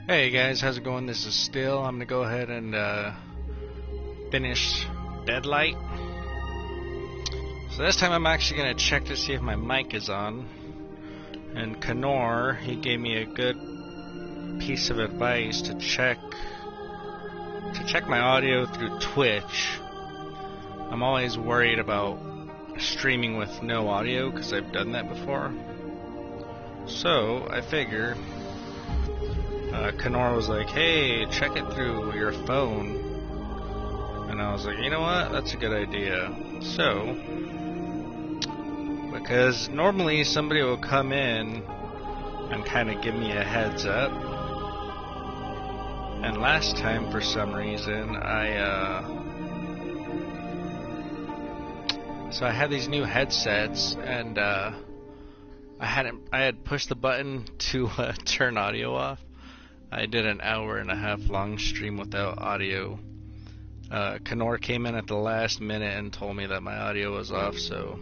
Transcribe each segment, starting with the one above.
Hey guys, how's it going? This is Steel. I'm gonna go ahead and finish Deadlight. So this time I'm actually gonna check to see if my mic is on. And Kanor, he gave me a good piece of advice to check my audio through Twitch. I'm always worried about streaming with no audio because I've done that before. So I figure Kanor was like, hey, check it through your phone. And I was like, you know what? That's a good idea. So, because normally somebody will come in and kind of give me a heads up. And last time, for some reason, so I had these new headsets, and I had pushed the button to turn audio off. I did an 1.5-hour long stream without audio. Kanor came in at the last minute and told me that my audio was off, so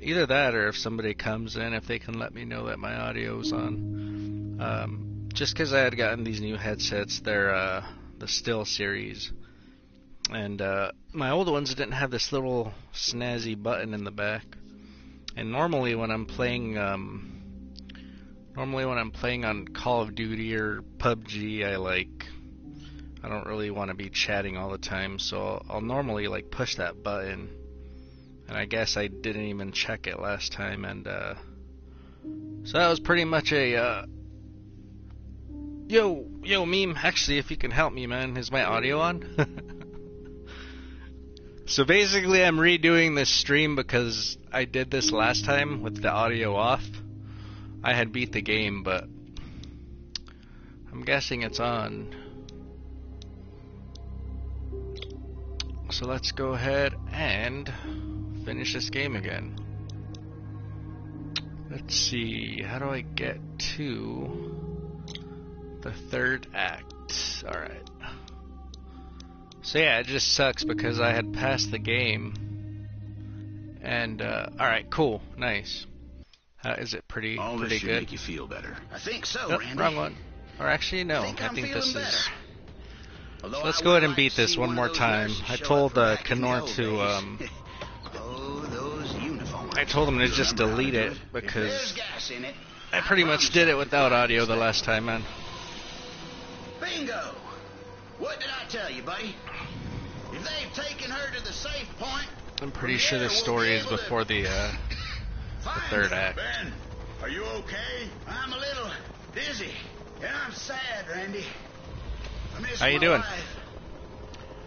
either that or if somebody comes in, if they can let me know that my audio is on. Just because I had gotten these new headsets, they're the Still series, and my old ones didn't have this little snazzy button in the back. And normally when I'm playing on Call of Duty or PUBG, I don't really want to be chatting all the time, so I'll normally push that button. And I guess I didn't even check it last time, and so that was pretty much a yo meme. Actually, if you can help me, man, is my audio on? So basically, I'm redoing this stream because I did this last time with the audio off. I had beat the game, but I'm guessing it's on. So let's go ahead and finish this game again. Let's see, how do I get to the third act? Alright. So yeah, it just sucks because I had passed the game. And, alright, cool, nice. Is it pretty this should good? Make you feel better. I think so, Nope, Randy. wrong one. Or actually, no. I think this better. is. Although So let's I go would ahead and like beat to this see one of more those time. nurses I show told up for back in the Kanor old to. days. Oh, those uniforms. I told him to You just remember how delete to do it If because there's gas in it, I pretty much promise did you it without can audio fix the that. last time, man. Bingo! What did I tell you, buddy? If they've taken her to the safe point, I'm pretty from sure there the we'll story be is able to before the find third her. act. Ben, are you okay? I'm a little dizzy, and I'm sad, Randy. I miss How you my doing? wife.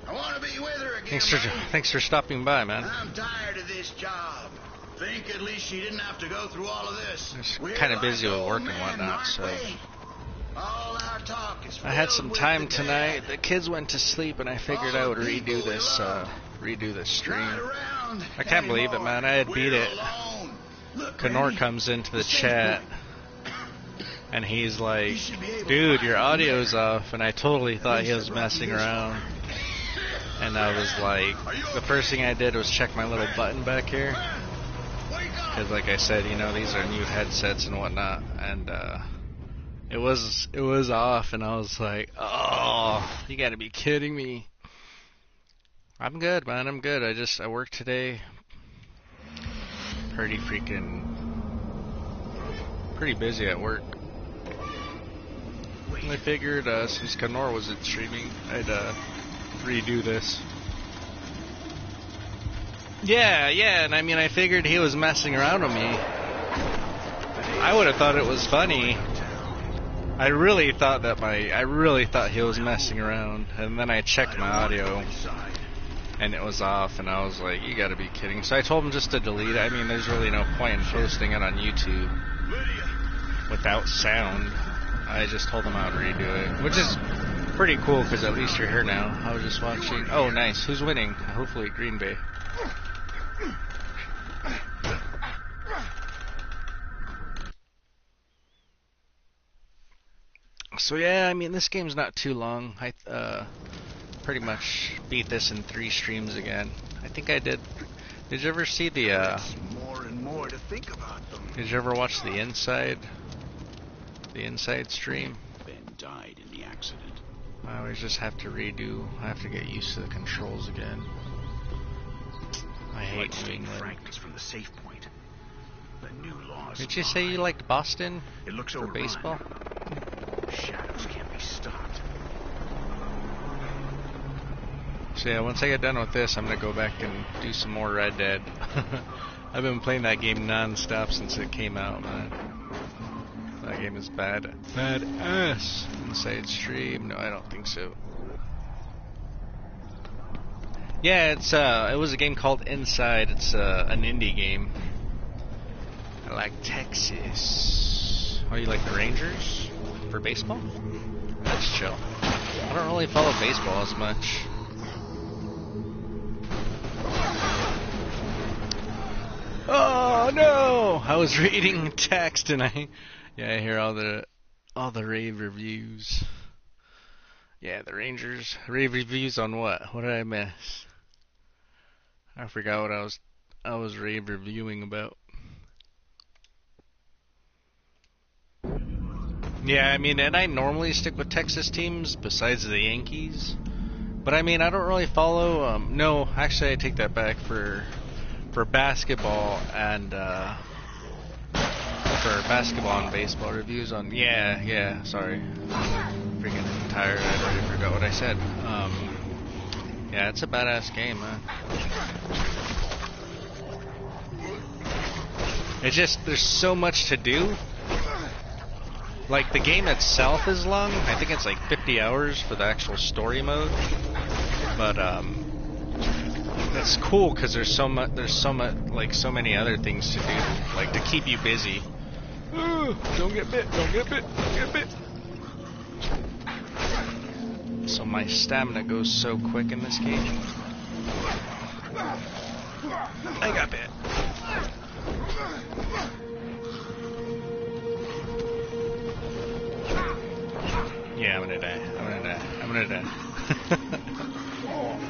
I want to be with her again, Thanks for stopping by, man. I'm tired of this job. Think at least she didn't have to go through all of this. Just We're kinda like busy with old work and men, whatnot, aren't so. we? All our talk is I had filled some with time the tonight. dead. The kids went to sleep, and I figured I would redo this stream. Not around I can't believe it, anymore. man. I had beat We're it. alone. Look, Kanor Randy, comes into the the safe chat, point. and he's like, You should be able to dude, find your them audio's there. off, and I totally thought least he was it brought messing you this around. far. And I was like, the first thing I did was check my little button back here, Wake up! because like I said, you know, these are new headsets and whatnot, and it was off, and I was like, oh, you gotta be kidding me. I'm good, man, I'm good. I worked today, pretty busy at work. I figured since Kanor wasn't streaming, I'd redo this. Yeah, and I mean, I figured he was messing around with me. I would have thought it was funny. I really thought he was messing around, and then I checked my audio, and it was off, and I was like, you gotta be kidding. So I told him just to delete it. I mean, there's really no point in posting it on YouTube without sound. I just told him I would redo it, which is pretty cool, because at least you're here now. I was just watching. Oh, nice. Who's winning? Hopefully Green Bay. So yeah, I mean, this game's not too long. I pretty much beat this in 3 streams again. I think I did. Did you ever see the More and more to think about them. Did you ever watch the Inside The inside stream. Ben died in the accident. I always just have to redo. I have to get used to the controls again. I hate New England. Fragments from the safe point. The new laws. Did you say you liked Boston? It looks for baseball? Shadows can't be stopped. So yeah, once I get done with this, I'm gonna go back and do some more Red Dead. I've been playing that game non-stop since it came out, man. That game is bad ass. Inside stream? No, I don't think so. Yeah, it was a game called Inside. It's an indie game. I like Texas. Oh, you like the Rangers for baseball? That's chill. I don't really follow baseball as much. Oh no! I was reading text and I hear all the rave reviews. Yeah, the Rangers rave reviews on what? What did I miss? I forgot what I was rave reviewing about. Yeah, I mean, and I normally stick with Texas teams besides the Yankees. But I mean, I don't really follow. No, actually, I take that back for basketball and for basketball and baseball reviews on. Yeah. Sorry, freaking tired. I already forgot what I said. Yeah, it's a badass game, man. It's just there's so much to do. Like the game itself is long. I think it's like 50 hours for the actual story mode. But it's cool because there's so much, like so many other things to do, like to keep you busy. Don't get bit! Don't get bit! Don't get bit! So my stamina goes so quick in this game. I got bit. Yeah, I'm gonna die.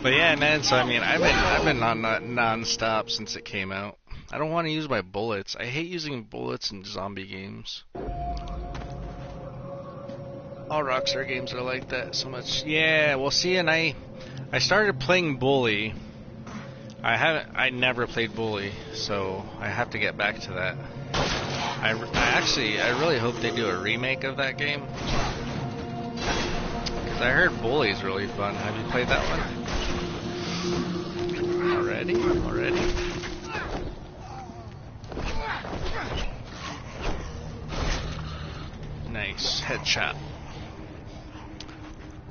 But yeah, man, so I mean, I've been on non-stop since it came out. I don't want to use my bullets. I hate using bullets in zombie games. All Rockstar games are like that so much. Yeah, well, see, and I started playing Bully. I never played Bully, so I have to get back to that. I really hope they do a remake of that game. Because I heard Bully is really fun. Have you played that one? Already? Nice headshot.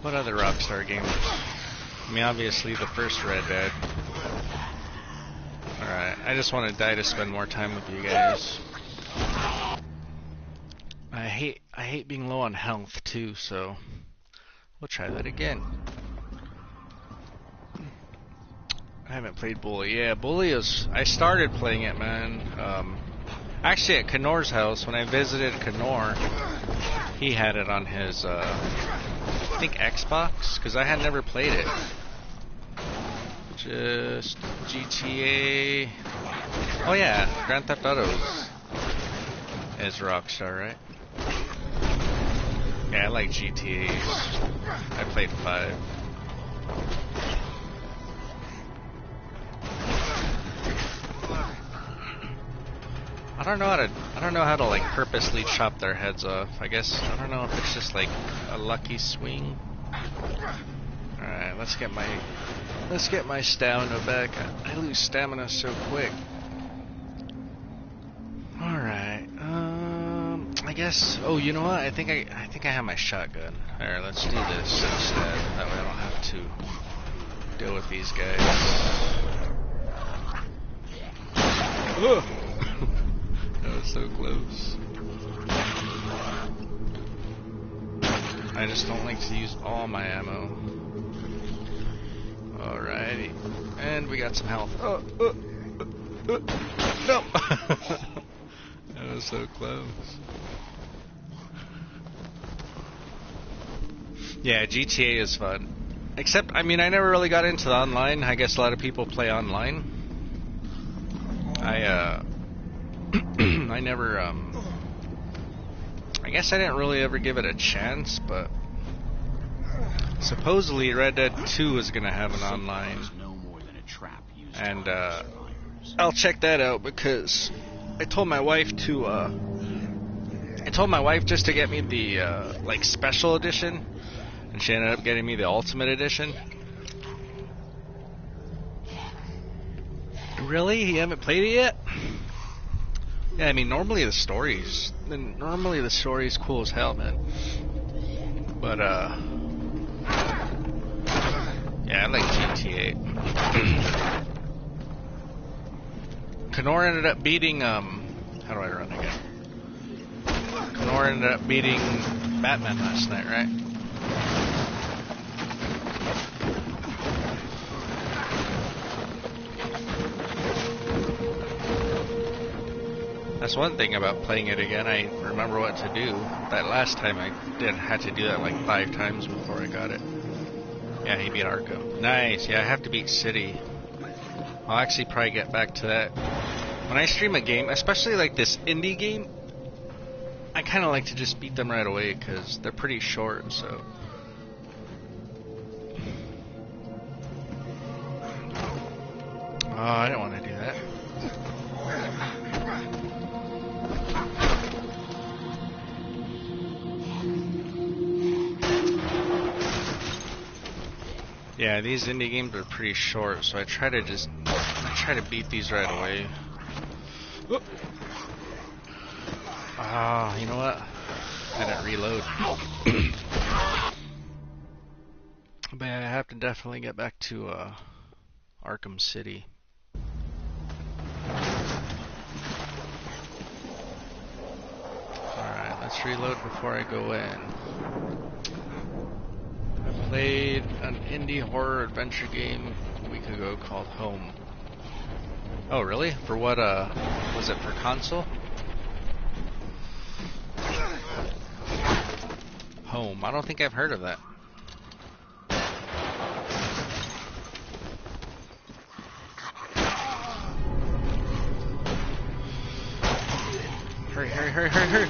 What other Rockstar games? I mean, obviously the first Red Dead. Alright, I just want to die to spend more time with you guys. I hate being low on health too, so we'll try that again. I haven't played Bully. Yeah, Bully is... I started playing it, man. Actually, at Kanor's house, when I visited Kanor, he had it on his, I think Xbox, because I had never played it. Just GTA... Oh yeah, Grand Theft Auto is Rockstar, right? Yeah, I like GTAs. I played 5. I don't know how to like purposely chop their heads off. I guess I don't know if it's just like a lucky swing. All right, let's get my stamina back. I lose stamina so quick. All right. I guess. Oh, you know what? I think I have my shotgun. All right, let's do this instead. That way I don't have to deal with these guys. Ugh. That was so close. I just don't like to use all my ammo. Alrighty. And we got some health. No! That was so close. Yeah, GTA is fun. Except, I mean, I never really got into the online. I guess a lot of people play online. I I guess I didn't really ever give it a chance, but supposedly Red Dead 2 is gonna have an online, and I'll check that out because I told my wife just to get me the like special edition, and she ended up getting me the ultimate edition. Really? You haven't played it yet? Yeah, I mean normally the story's cool as hell, man. But yeah, I like GTA. Kanor ended up beating how do I run again? Kanor ended up beating Batman last night, right? That's one thing about playing it again. I remember what to do. That last time I had to do that like 5 times before I got it. Yeah, he beat Arkham. Nice. Yeah, I have to beat City. I'll actually probably get back to that. When I stream a game, especially like this indie game, I kind of like to just beat them right away because they're pretty short, so. Oh, I don't want to do that. Yeah, these indie games are pretty short, so I try to beat these right away. Ah, you know what? I didn't reload. But yeah, I have to definitely get back to Arkham City. Alright, let's reload before I go in. I played an indie horror adventure game a week ago called Home. Oh, really? For what, was it for console? Home. I don't think I've heard of that. Hurry, hurry, hurry, hurry, hurry!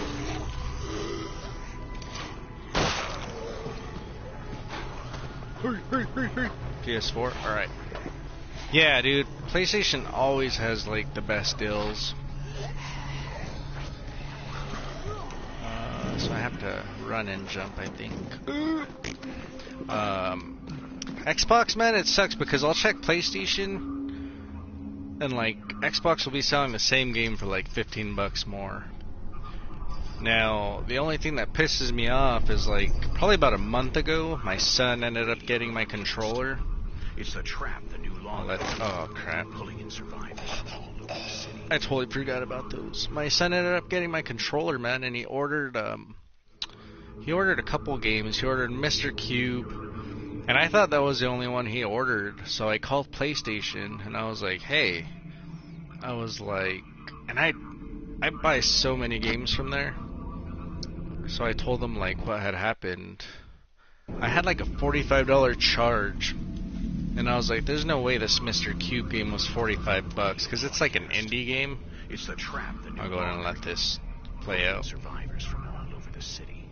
Hurry, hurry, hurry, hurry! PS4? Alright. Yeah, dude. PlayStation always has, like, the best deals. So I have to run and jump, I think. Xbox, man, it sucks because I'll check PlayStation and like Xbox will be selling the same game for like $15 more. Now, the only thing that pisses me off is like probably about a month ago, my son ended up getting my controller. It's a trap, the new law. Oh crap. Pulling in survivors from all over the city. I totally forgot about those. My son ended up getting my controller, man, and he ordered a couple games. He ordered Mr. Cube, and I thought that was the only one he ordered. So I called PlayStation, and I was like, "Hey," and I buy so many games from there. So I told them like what had happened. I had like a $45 charge. And I was like, there's no way this Mr. Cube game was $45 because it's like an indie game. It's the trap. I'll go ahead and let this play out. Survivors from all over the city.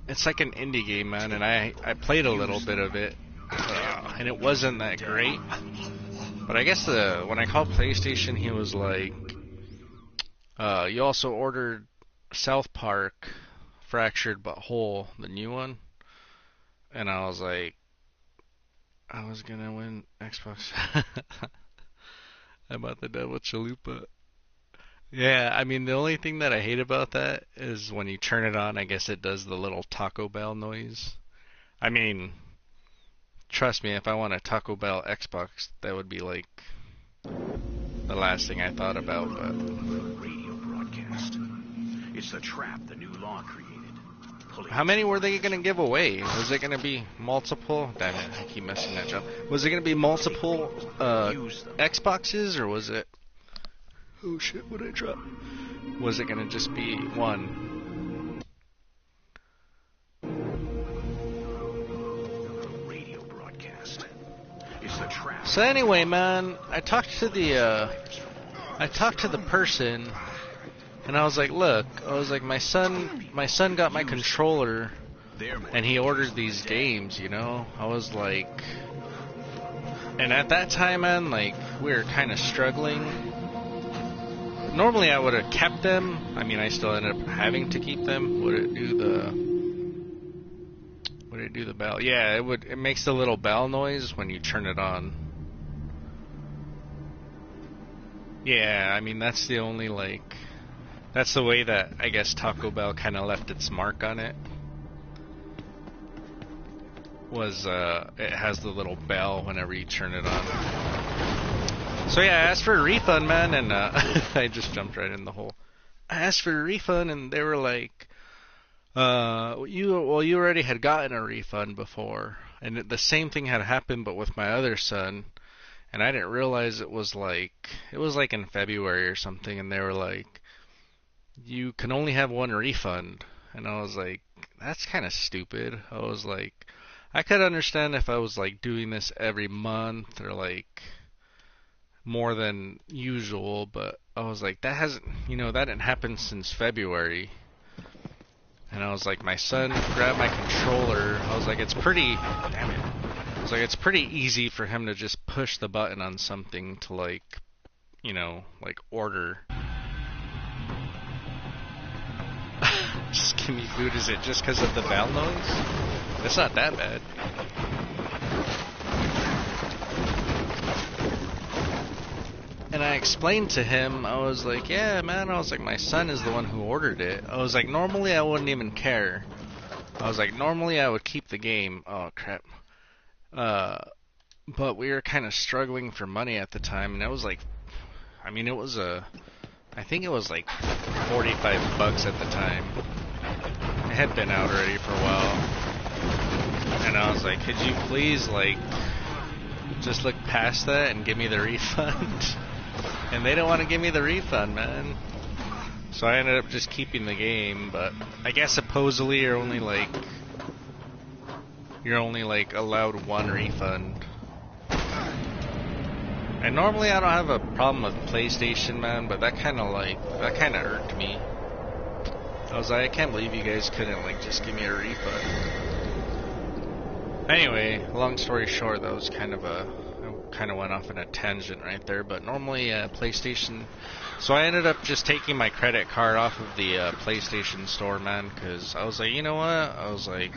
It's like an indie game, man, and I played a little bit of it, and it wasn't that great. But I guess when I called PlayStation, he was like, you also ordered South Park, Fractured But Whole, the new one. And I was like, I was gonna win Xbox. I'm about the devil chalupa. Yeah, I mean, the only thing that I hate about that is when you turn it on, I guess it does the little Taco Bell noise. I mean, trust me, if I want a Taco Bell Xbox, that would be like the last thing I thought about, but... Radio broadcast. It's the trap the new law created. How many were they going to give away? Was it going to be multiple? Damn it, I keep messing that up. Was it going to be multiple Xboxes, or was it... Oh shit, what did I drop? Was it going to just be one? Radio broadcast. It's the trap. So anyway, man, I talked to the person, And I was like, look, I was like, my son got my controller, and he ordered these games, you know? I was like, and at that time, man, like, we were kind of struggling. Normally I would have kept them. I mean, I still ended up having to keep them. Would it do the bell? Yeah, it makes the little bell noise when you turn it on. Yeah, I mean, that's the only, like, that's the way that, I guess, Taco Bell kind of left its mark on it. Was, it has the little bell whenever you turn it on. So yeah, I asked for a refund, man, and, I just jumped right in the hole. I asked for a refund, and they were like, you already had gotten a refund before, and the same thing had happened, but with my other son. And I didn't realize it was like in February or something, and they were like, you can only have one refund. And I was like, that's kind of stupid. I was like, I could understand if I was like doing this every month or like more than usual, but I was like, that didn't happen since February. And I was like, my son grabbed my controller. I was like, it's pretty easy for him to just push the button on something to like, like order. Just give me food. Is it just because of the bell noise? It's not that bad. And I explained to him, I was like, yeah, man, I was like, my son is the one who ordered it. I was like, normally I wouldn't even care. I was like, normally I would keep the game. Oh, crap. But we were kind of struggling for money at the time, and it was like, I mean, I think it was like $45 at the time. It had been out already for a while. And I was like, could you please, like, just look past that and give me the refund? And they didn't want to give me the refund, man. So I ended up just keeping the game, but I guess supposedly you're only like allowed one refund. And normally I don't have a problem with PlayStation, man, but that kind of irked me. I was like, I can't believe you guys couldn't like just give me a refund. Anyway, long story short, that was I kind of went off on a tangent right there, but normally PlayStation, so I ended up just taking my credit card off of the PlayStation store, man, because I was like, you know what, I was like,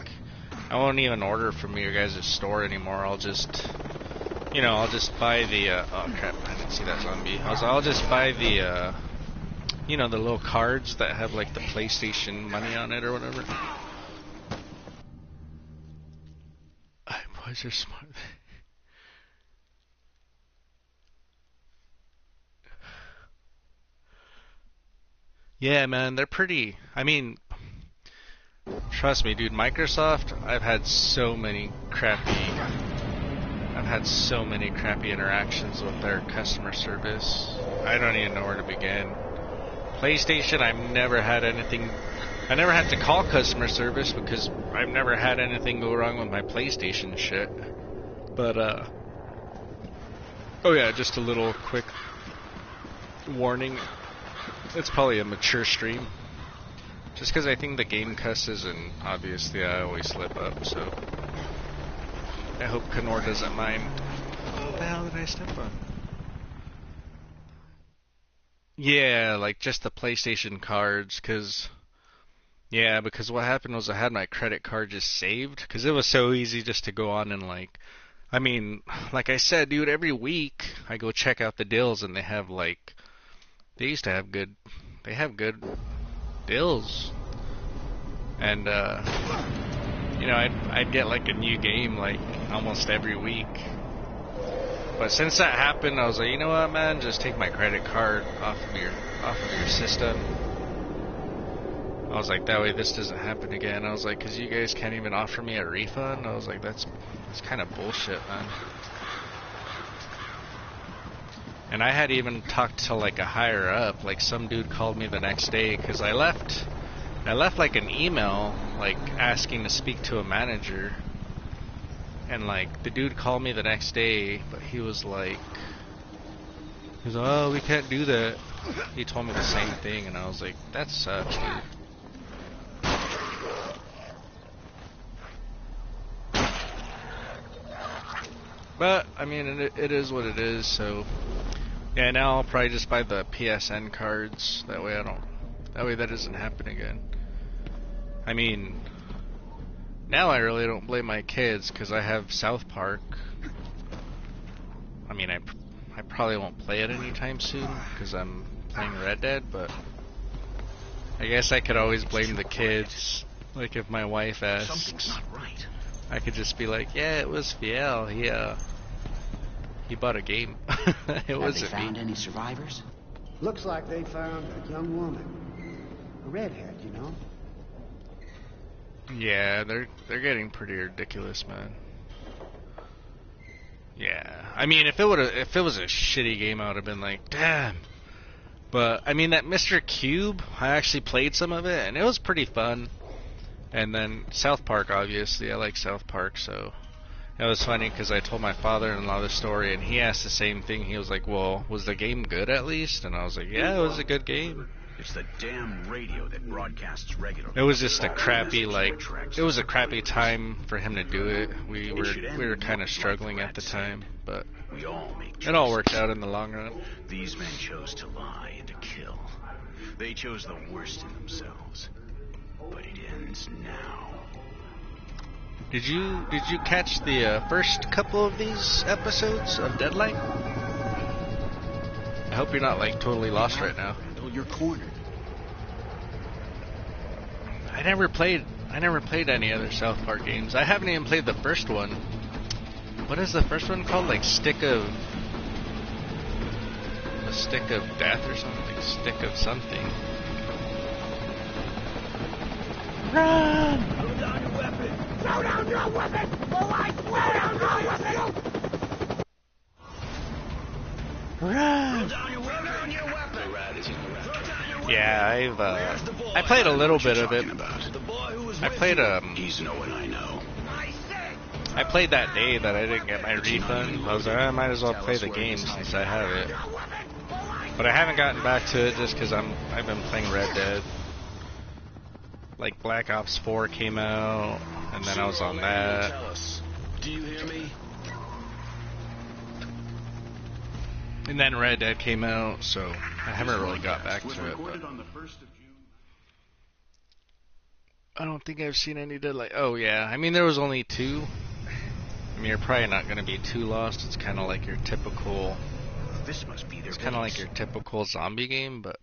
I won't even order from your guys' store anymore. I'll just buy the, oh crap, I didn't see that zombie. I'll just buy the, the little cards that have like the PlayStation money on it or whatever. Boys are smart. Yeah, man, they're pretty, I mean, trust me, dude, Microsoft, I've had so many crappy interactions with their customer service. I don't even know where to begin. PlayStation, I never had to call customer service because I've never had anything go wrong with my PlayStation shit. But, oh yeah, just a little quick warning. It's probably a mature stream. Just because I think the game cusses, and obviously I always slip up, so I hope Kanor doesn't mind. What the hell did I step on? Yeah, like just the PlayStation cards, because what happened was I had my credit card just saved, because it was so easy just to go on and like I said, dude, every week I go check out the deals, and they have good deals. And, I'd get like a new game like almost every week. But since that happened, I was like, you know what, man, just take my credit card off of your system. I was like, that way this doesn't happen again. I was like, because you guys can't even offer me a refund. I was like, that's kind of bullshit, man. And I had even talked to like a higher up, like some dude called me the next day because I left like an email like asking to speak to a manager, and like the dude called me the next day, but he was like, oh, we can't do that. he told me the same thing, and I was like, that sucks, dude. But I mean, it is what it is. So yeah, now I'll probably just buy the PSN cards. That way that doesn't happen again. I mean, now I really don't blame my kids because I have South Park. I mean, I probably won't play it anytime soon because I'm playing Red Dead, but I guess I could always blame the kids. Like if my wife asks, Something's not right. I could just be like, yeah, it was Fiel. He bought a game. It wasn't me. Have they found any survivors? Looks like they found a young woman. A redhead, you know. Yeah, they're getting pretty ridiculous, man. Yeah, I mean, if it was a shitty game, I would have been like, damn. But I mean, that Mr. Cube, I actually played some of it, and it was pretty fun. And then South Park, obviously, I like South Park, so it was funny because I told my father-in-law the story, and he asked the same thing. He was like, "Well, was the game good at least?" And I was like, "Yeah, it was a good game." It's the damn radio that broadcasts regularly. It was just a crappy, it was a crappy time for him to do it. We were kind of struggling at the time, but We all make it all worked out in the long run. These men chose to lie and to kill. They chose the worst in themselves. But it ends now. Did you catch the first couple of these episodes of Deadlight? I hope you're not like totally lost right now. You're cornered. I never played any other South Park games. I haven't even played the first one. What is the first one called? Like Stick of Death or something? Like Stick of something. Run! Throw down your weapon! Throw down your weapon! Oh, I swear I'll throw your weapon! Run! Throw down your weapon! Yeah, I played a little bit of it. The boy who was I played He's no one I know. I played that day that I didn't get my refund. I was like, I might as well play the game since I have it. But I haven't gotten back to it just because I've been playing Red Dead. Like Black Ops 4 came out, and then I was on that. Do you hear me? And then Red Dead came out, so I haven't really got back to it. But I don't think I've seen any Deadlight. Oh yeah, I mean there was only 2. I mean you're probably not going to be too lost. It's kind of like your typical. This must be their It's kind of like your typical zombie game, but.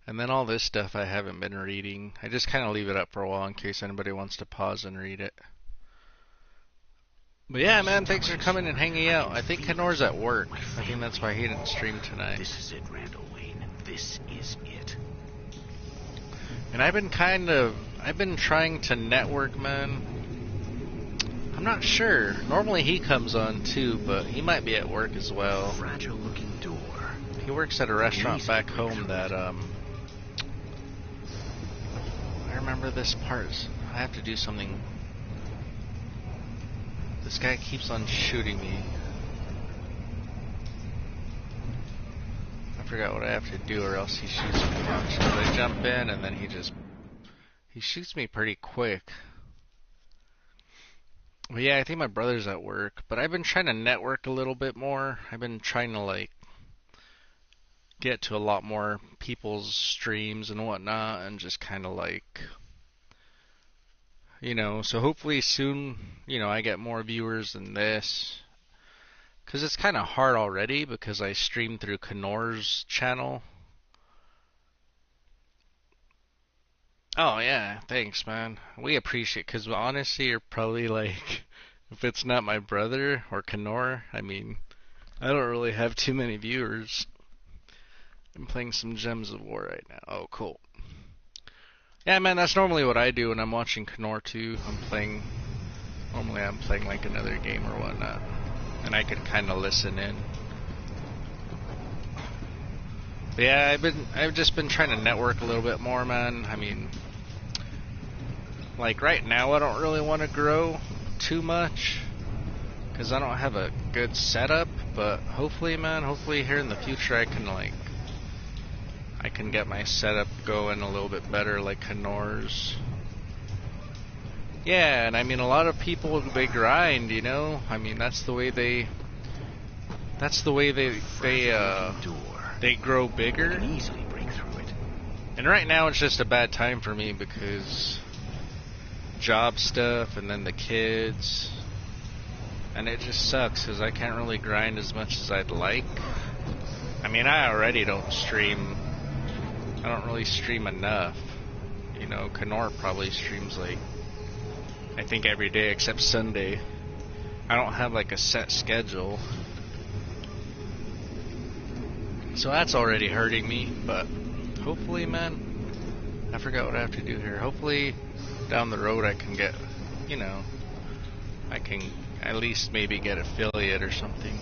And then all this stuff I haven't been reading. I just kind of leave it up for a while in case anybody wants to pause and read it. But yeah, man, thanks for coming and hanging out. I think Kanor's at work. I think that's why he didn't stream tonight. This is it, Randall Wayne. This is it. And I've been trying to network, man. I'm not sure. Normally he comes on too, but he might be at work as well. Fragile looking door. He works at a restaurant back home that, I remember this part. I have to do something. This guy keeps on shooting me. I forgot what I have to do or else he shoots me. Because I jump in and then he shoots me pretty quick. But yeah, I think my brother's at work. But I've been trying to network a little bit more. I've been trying to like get to a lot more people's streams and whatnot and just kind of like, you know, so hopefully soon, you know, I get more viewers than this. Because it's kind of hard already because I stream through Kanor's channel. Oh yeah, thanks man. We appreciate, because honestly you're probably like, if it's not my brother or Kanor, I mean, I don't really have too many viewers. I'm playing some Gems of War right now. Oh, cool. Yeah, man, that's normally what I do when I'm watching Kanor too. Normally I'm playing like another game or whatnot. And I can kind of listen in. But yeah, I've just been trying to network a little bit more, man. I mean, like right now I don't really want to grow too much. Because I don't have a good setup. But hopefully, man, here in the future I can like I can get my setup going a little bit better, like Kanor's. Yeah, and I mean, a lot of people, they grind, you know? I mean, that's the way they they grow bigger. Can easily break through it. And right now it's just a bad time for me because job stuff and then the kids. And it just sucks because I can't really grind as much as I'd like. I mean, I already don't stream. I don't really stream enough. You know, Kanor probably streams like, I think every day except Sunday. I don't have like a set schedule. So that's already hurting me, but hopefully, man, I forgot what I have to do here. Hopefully down the road I can get, you know, I can at least maybe get affiliate or something.